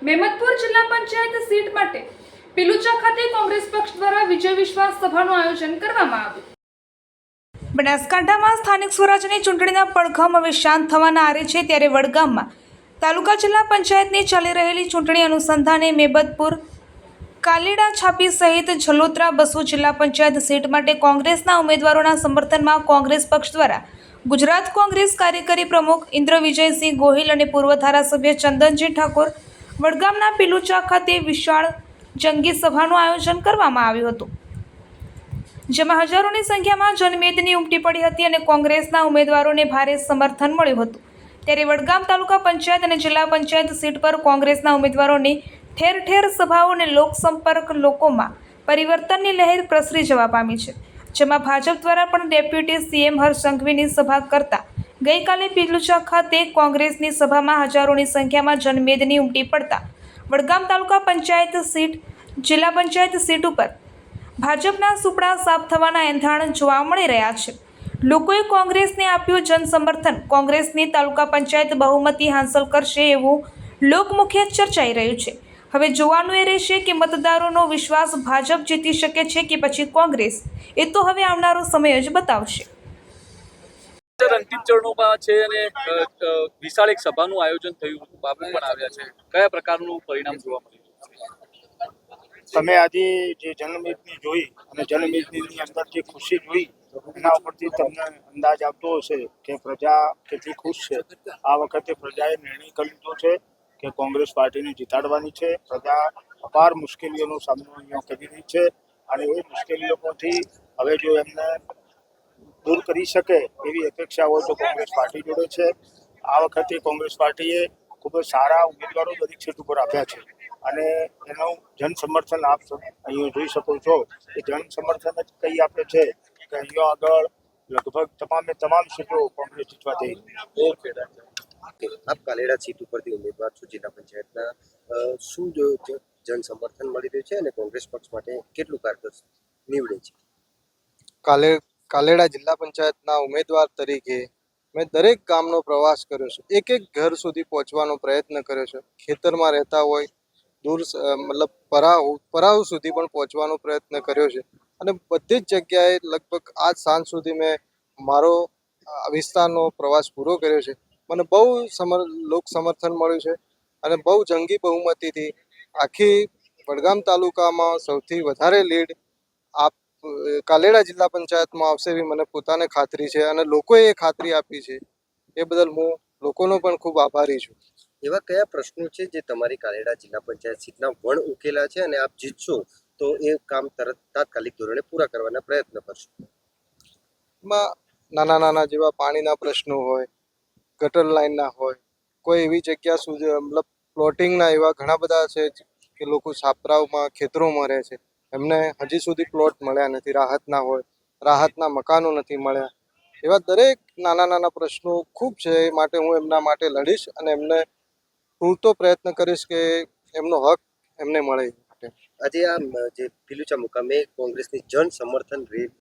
મેમતપુર જિલ્લા પંચાયત સીટ માટે પીલુચા ખાતે કોંગ્રેસ પક્ષ દ્વારા વિજય વિશ્વાસ સભાનું આયોજન કરવામાં આવ્યું। બનાસકાંઠામાં સ્થાનિક સ્વરાજ્યની ચૂંટણીના પડઘમ હવે શાંત થવાના આરે છે, ત્યારે વડગામમાં તાલુકા જિલ્લા પંચાયતની ચાલી રહેલી ચૂંટણી અનુસંધાને મેમતપુર, કાલેડા છાપી સહિત જલોત્રા બસો જિલ્લા પંચાયત સીટ માટે કોંગ્રેસના ઉમેદવારોના સમર્થનમાં કોંગ્રેસ પક્ષ દ્વારા ગુજરાત કોંગ્રેસ કાર્યકારી પ્રમુખ ઇન્દ્ર વિજયસિંહ ગોહિલ અને પૂર્વ ધારાસભ્ય ચંદનજી ઠાકોર વડગામના પીલુચા ખાતે વિશાળ જંગી સભાનું આયોજન કરવામાં આવ્યું હતું, જેમાં હજારોની સંખ્યામાં જનમેદની ઉમટી પડી હતી અને કોંગ્રેસના ઉમેદવારોને ભારે સમર્થન મળ્યું હતું। ત્યારે વડગામ તાલુકા પંચાયત અને જિલ્લા પંચાયત સીટ પર કોંગ્રેસના ઉમેદવારોની ઠેર ઠેર સભાઓ અને લોકસંપર્ક લોકોમાં પરિવર્તનની લહેર પ્રસરી જવા પામી છે, જેમાં ભાજપ દ્વારા પણ ડેપ્યુટી સીએમ હર્ષ સંઘવીની સભા કરતા ગઈકાલે પીલુચા ખાતે કોંગ્રેસની સભામાં હજારોની સંખ્યામાં જનમેદની ઉમટી પડતા વડગામ તાલુકા પંચાયત સીટ, જિલ્લા પંચાયત સીટ ઉપર ભાજપના સુપડા સાફ થવાના એંધાણ જોવા મળી રહ્યા છે। લોકોએ કોંગ્રેસને આપ્યું જન સમર્થન, કોંગ્રેસની તાલુકા પંચાયત બહુમતી હાંસલ કરશે એવું લોકમુખે ચર્ચાઈ રહ્યું છે। હવે જોવાનું એ રહેશે કે મતદારોનો વિશ્વાસ ભાજપ જીતી શકે છે કે પછી કોંગ્રેસ, એ તો હવે આવનારો સમય જ બતાવશે। અંતિમ ચરણોમાં છે અને વિશાળ એક સભાનું આયોજન થયું હતું, બાબુ પણ આવ્યા છે, કયા પ્રકારનું પરિણામ જોવા મળ્યું? તમે આજે જે જનમેદની જોઈ અને જનમેદનીની અંદર જે ખુશી જોઈ એના ઉપરથી તમને અંદાજ આવતો હશે કે પ્રજા કેટલી ખુશ છે। આ વખતે પ્રજાએ નિર્ણય કરી લીધો છે કે કોંગ્રેસ પાર્ટીને જીતાડવાની છે। પ્રજા અપાર મુશ્કેલીઓનો સામનો અહીંયા કરી રહી છે અને એ મુશ્કેલીઓમાંથી હવે જો એમને દૂર કરી શકે એવી અપેક્ષા હોય તો કોંગ્રેસ પાર્ટી જોડે છે। આ વખતે કોંગ્રેસ પાર્ટીએ ખૂબ જ સારા ઉમેદવારો દરેક સીટ ઉપર આપ્યા છે અને એનું જન સમર્થન આપ અહીંયા જોઈ શકો છો। એ જન સમર્થન જ કહી આપે છે કે અહીંયા આગળ લગભગ તમામ સીટો કોંગ્રેસ જીતવા થઈ રહી છે। આપ કાલેડા સીટ ઉપરથી ઉમેદવાર છો જિલ્લા પંચાયતના, શું જન સમર્થન મળી રહ્યું છે અને કોંગ્રેસ પક્ષ માટે કેટલું કારગર નીવડે છે? કાલેડા જિલ્લા પંચાયતના ઉમેદવાર તરીકે મેં દરેક ગામનો પ્રવાસ કર્યો છે, એક એક ઘર સુધી પહોંચવાનો પ્રયત્ન કર્યો છે। ખેતરમાં રહેતા હોય, દૂર મતલબ પરાવ સુધી પણ પહોંચવાનો પ્રયત્ન કર્યો છે અને બધી જ જગ્યાએ લગભગ આજ સાંજ સુધી મેં મારો વિસ્તારનો પ્રવાસ પૂરો કર્યો છે। મને બહુ લોક સમર્થન મળ્યું છે અને બહુ જંગી બહુમતીથી આખી વડગામ તાલુકામાં સૌથી વધારે લીડ કાલેડા જિલ્લા પંચાયતમાં આવશે એવી મને પોતાને ખાતરી છે અને લોકોએ એ ખાતરી આપી છે, એ બદલ હું લોકોનો પણ ખૂબ આભારી છું। એવા કયા પ્રશ્નો છે જે તમારી કાલેડા જિલ્લા પંચાયત સીટના વણ ઉકેલા છે અને આપ જીતશો તો એ કામ તાત્કાલિક ધોરણે પૂરા કરવાના પ્રયત્ન કરશો? એમાં નાના નાના જેવા પાણીના પ્રશ્નો હોય, ગટર લાઇનના હોય, કોઈ એવી જગ્યા સુધી મતલબ પ્લોટિંગના એવા ઘણા બધા છે કે લોકો છાપરાઓમાં ખેતરોમાં રહે છે, એમને હજી સુધી પ્લોટ મળ્યા નથી, રાહતના મકાનો નથી મળ્યા। એવા દરેક નાના નાના પ્રશ્નો ખૂબ છે, એ માટે હું એમના માટે લડીશ અને એમને પૂરતો પ્રયત્ન કરીશ કે એમનો હક એમને મળે। આજે આ જે પીલુચા મુકામે કોંગ્રેસની જન સમર્થન